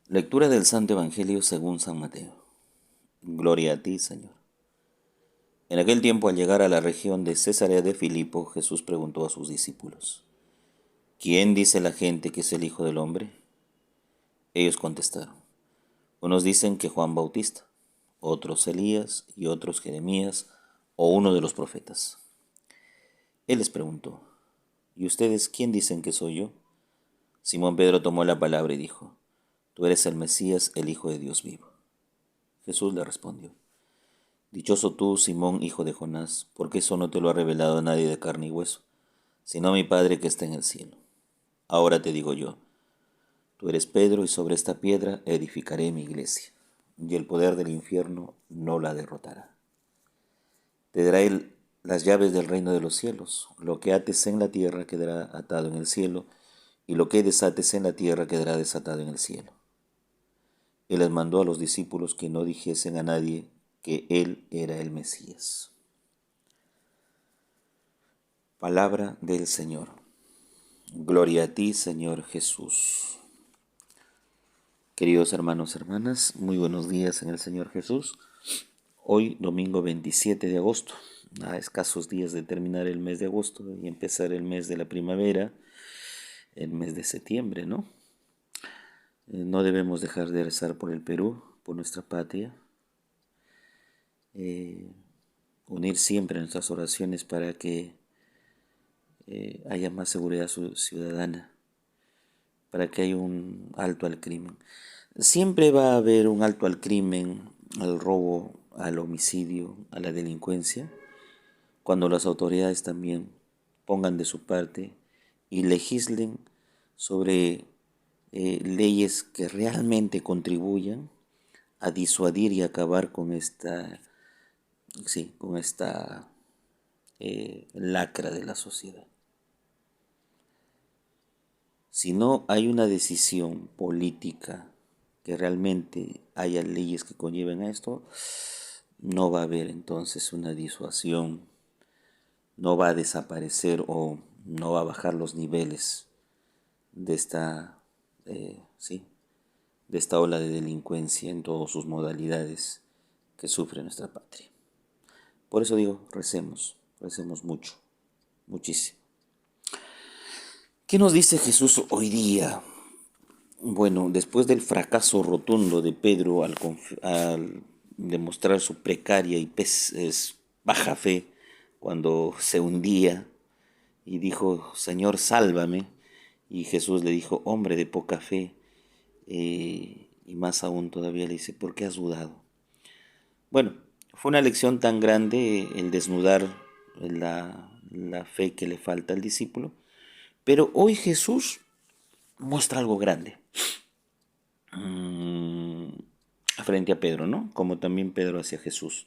Lectura del Santo Evangelio según San Mateo. Gloria a ti, Señor. En aquel tiempo, al llegar a la región de Cesarea de Filipo, Jesús preguntó a sus discípulos: ¿Quién dice la gente que es el Hijo del Hombre? Ellos contestaron: unos dicen que Juan Bautista, otros Elías y otros Jeremías o uno de los profetas. Él les preguntó: ¿Y ustedes quién dicen que soy yo? Simón Pedro tomó la palabra y dijo: Tú eres el Mesías, el Hijo de Dios vivo. Jesús le respondió: Dichoso tú, Simón, hijo de Jonás, porque eso no te lo ha revelado nadie de carne y hueso, sino mi Padre que está en el cielo. Ahora te digo yo: tú eres Pedro, y sobre esta piedra edificaré mi iglesia, y el poder del infierno no la derrotará. Te dará él las llaves del reino de los cielos. Lo que ates en la tierra quedará atado en el cielo, y lo que desates en la tierra quedará desatado en el cielo. Él les mandó a los discípulos que no dijesen a nadie que él era el Mesías. Palabra del Señor. Gloria a ti, Señor Jesús. Queridos hermanos, hermanas, muy buenos días en el Señor Jesús. Hoy, domingo 27 de agosto, a escasos días de terminar el mes de agosto y empezar el mes de la primavera, el mes de septiembre, ¿no? No debemos dejar de rezar por el Perú, por nuestra patria, unir siempre nuestras oraciones para que haya más seguridad ciudadana, para que haya un alto al crimen. Siempre va a haber un alto al crimen, al robo, al homicidio, a la delincuencia, cuando las autoridades también pongan de su parte y legislen sobre leyes que realmente contribuyan a disuadir y acabar con esta lacra de la sociedad. Si no hay una decisión política que realmente haya leyes que conlleven a esto, no va a haber entonces una disuasión, no va a desaparecer o no va a bajar los niveles de de esta ola de delincuencia en todas sus modalidades que sufre nuestra patria. Por eso digo, recemos mucho, muchísimo. ¿Qué nos dice Jesús hoy día? Bueno, después del fracaso rotundo de Pedro al demostrar su precaria y baja fe cuando se hundía y dijo: Señor, sálvame, y Jesús le dijo: hombre de poca fe, y más aún todavía le dice: ¿por qué has dudado? Bueno, fue una lección tan grande el desnudar la fe que le falta al discípulo, pero hoy Jesús muestra algo grande frente a Pedro, ¿no? Como también Pedro hacia Jesús.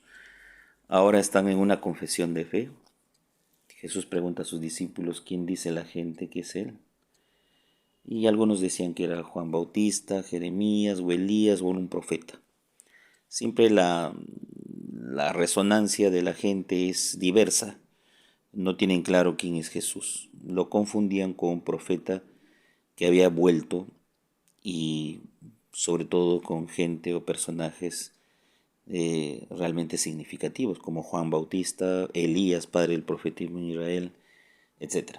Ahora están en una confesión de fe. Jesús pregunta a sus discípulos: ¿quién dice la gente que es él? Y algunos decían que era Juan Bautista, Jeremías o Elías o un profeta. Siempre la resonancia de la gente es diversa. No tienen claro quién es Jesús. Lo confundían con un profeta que había vuelto, y sobre todo con gente o personajes realmente significativos, como Juan Bautista, Elías, padre del profetismo en Israel, etc.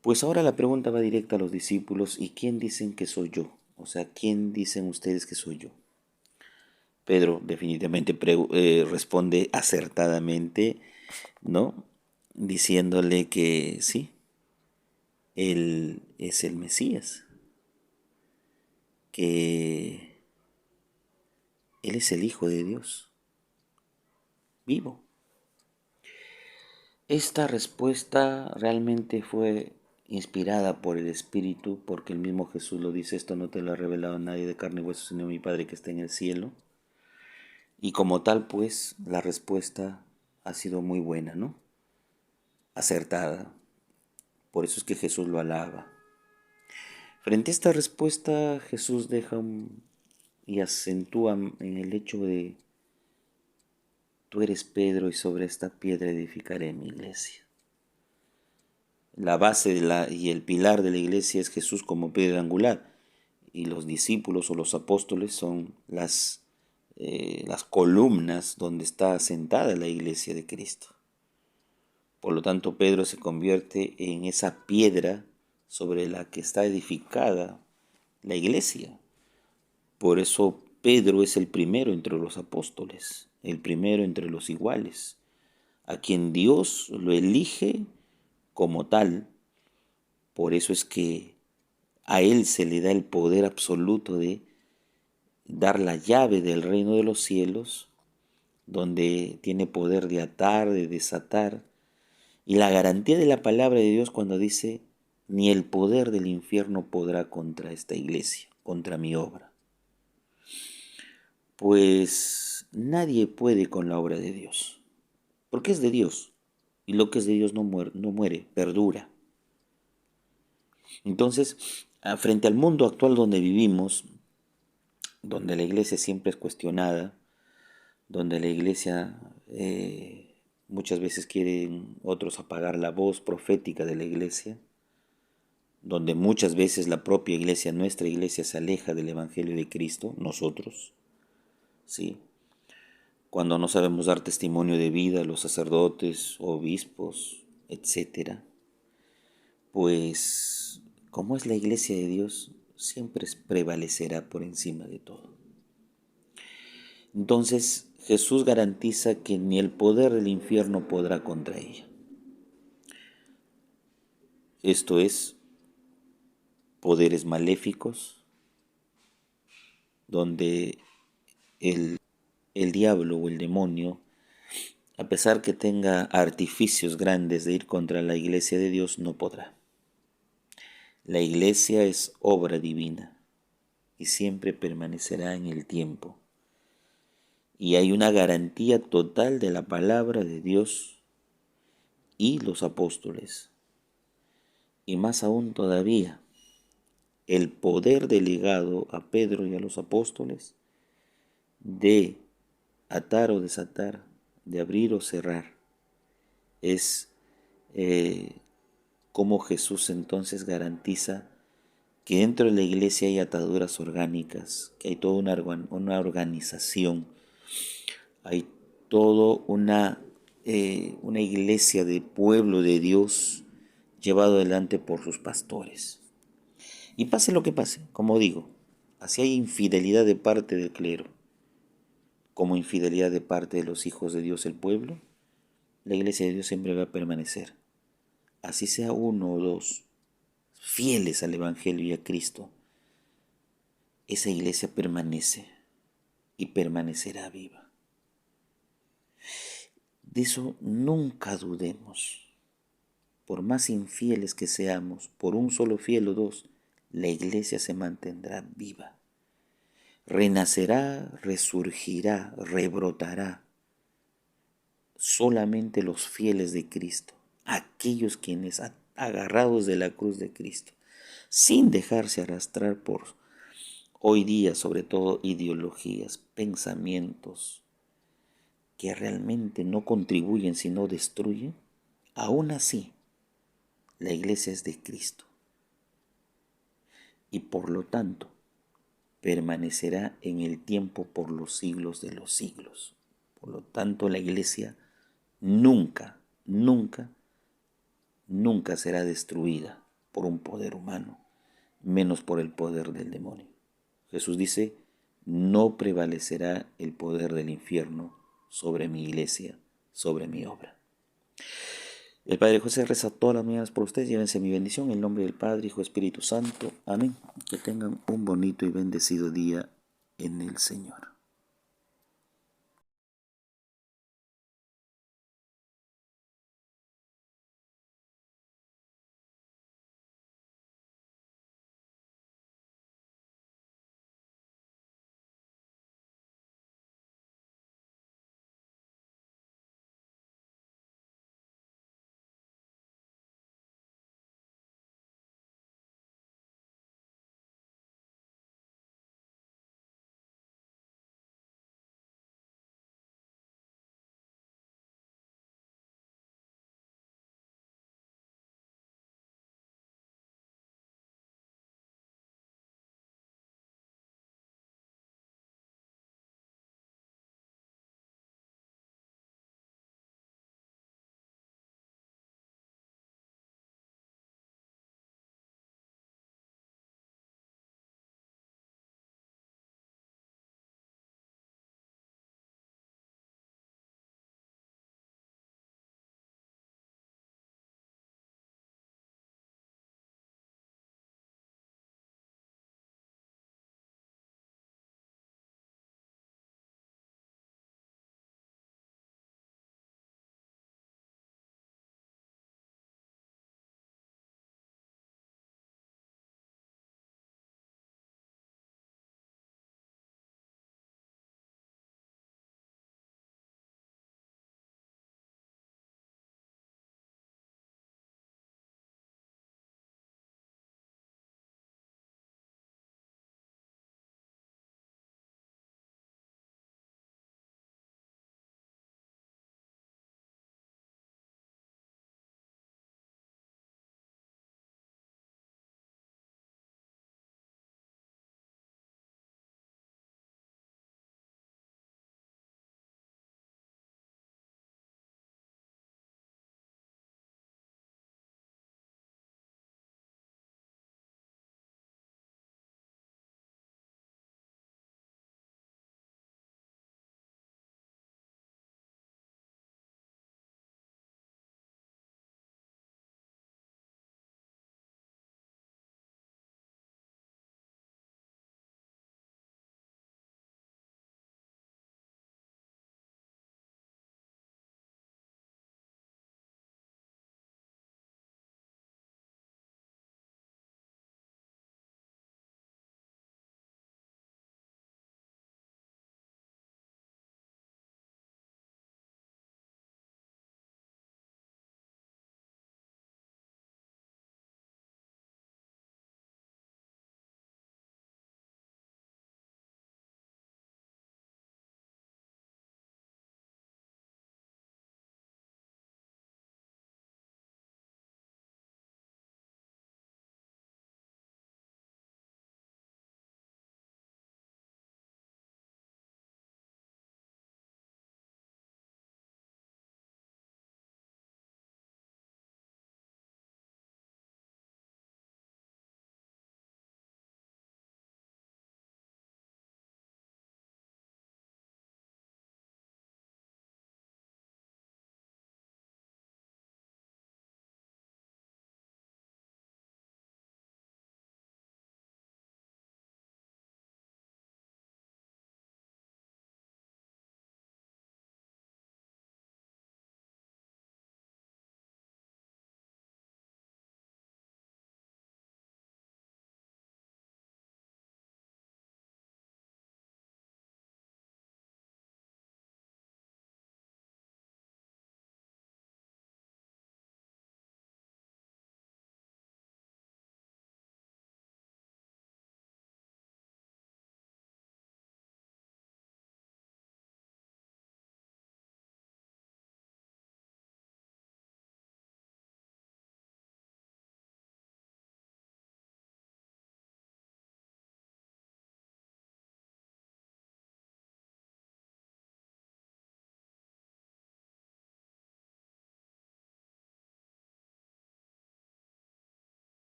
Pues ahora la pregunta va directa a los discípulos: ¿y quién dicen que soy yo? O sea, ¿quién dicen ustedes que soy yo? Pedro definitivamente responde acertadamente, ¿no? Diciéndole que sí, él es el Mesías, que él es el Hijo de Dios vivo. Esta respuesta realmente fue inspirada por el Espíritu, porque el mismo Jesús lo dice: esto no te lo ha revelado nadie de carne y hueso, sino mi Padre que está en el cielo. Y como tal, pues, la respuesta ha sido muy buena, ¿no? Acertada. Por eso es que Jesús lo alaba. Frente a esta respuesta, Jesús y acentúa en el hecho de: tú eres Pedro, y sobre esta piedra edificaré mi iglesia. La base y el pilar de la iglesia es Jesús como piedra angular. y los discípulos o los apóstoles son las columnas donde está asentada la iglesia de Cristo. Por lo tanto, Pedro se convierte en esa piedra sobre la que está edificada la iglesia. Por eso Pedro es el primero entre los apóstoles, el primero entre los iguales, a quien Dios lo elige como tal. Por eso es que a él se le da el poder absoluto de dar la llave del reino de los cielos, donde tiene poder de atar, de desatar, y la garantía de la palabra de Dios cuando dice, ni el poder del infierno podrá contra esta iglesia, contra mi obra. Pues nadie puede con la obra de Dios, porque es de Dios, y lo que es de Dios no muere, perdura. Entonces, frente al mundo actual donde vivimos, donde la iglesia siempre es cuestionada, donde la iglesia muchas veces quieren otros apagar la voz profética de la iglesia, donde muchas veces la propia iglesia, nuestra iglesia, se aleja del Evangelio de Cristo, nosotros, ¿sí? Cuando no sabemos dar testimonio de vida, los sacerdotes, obispos, etcétera, pues como es la iglesia de Dios, siempre prevalecerá por encima de todo. Entonces Jesús garantiza que ni el poder del infierno podrá contra ella. Esto es, poderes maléficos, donde el diablo o el demonio, a pesar que tenga artificios grandes de ir contra la iglesia de Dios, no podrá. La iglesia es obra divina y siempre permanecerá en el tiempo. Y hay una garantía total de la palabra de Dios y los apóstoles. Y más aún todavía, el poder delegado a Pedro y a los apóstoles de atar o desatar, de abrir o cerrar, es como Jesús entonces garantiza que dentro de la iglesia hay ataduras orgánicas, que hay toda una organización, hay toda una iglesia de pueblo de Dios llevado adelante por sus pastores. Y pase lo que pase, como digo, así hay infidelidad de parte del clero, como infidelidad de parte de los hijos de Dios, el pueblo, la iglesia de Dios siempre va a permanecer. Así sea uno o dos fieles al Evangelio y a Cristo, esa iglesia permanece y permanecerá viva. De eso nunca dudemos. Por más infieles que seamos, por un solo fiel o dos, la iglesia se mantendrá viva. Renacerá, resurgirá, rebrotará. Solamente los fieles de Cristo, aquellos quienes agarrados de la cruz de Cristo, sin dejarse arrastrar por hoy día, sobre todo, ideologías, pensamientos que realmente no contribuyen sino destruyen, aún así, la iglesia es de Cristo y por lo tanto permanecerá en el tiempo por los siglos de los siglos. Por lo tanto, la iglesia nunca, nunca, nunca será destruida por un poder humano, menos por el poder del demonio. Jesús dice, no prevalecerá el poder del infierno sobre mi iglesia, sobre mi obra. El Padre José reza todas las mañanas por ustedes. Llévense mi bendición en el nombre del Padre, Hijo, Espíritu Santo. Amén. Que tengan un bonito y bendecido día en el Señor.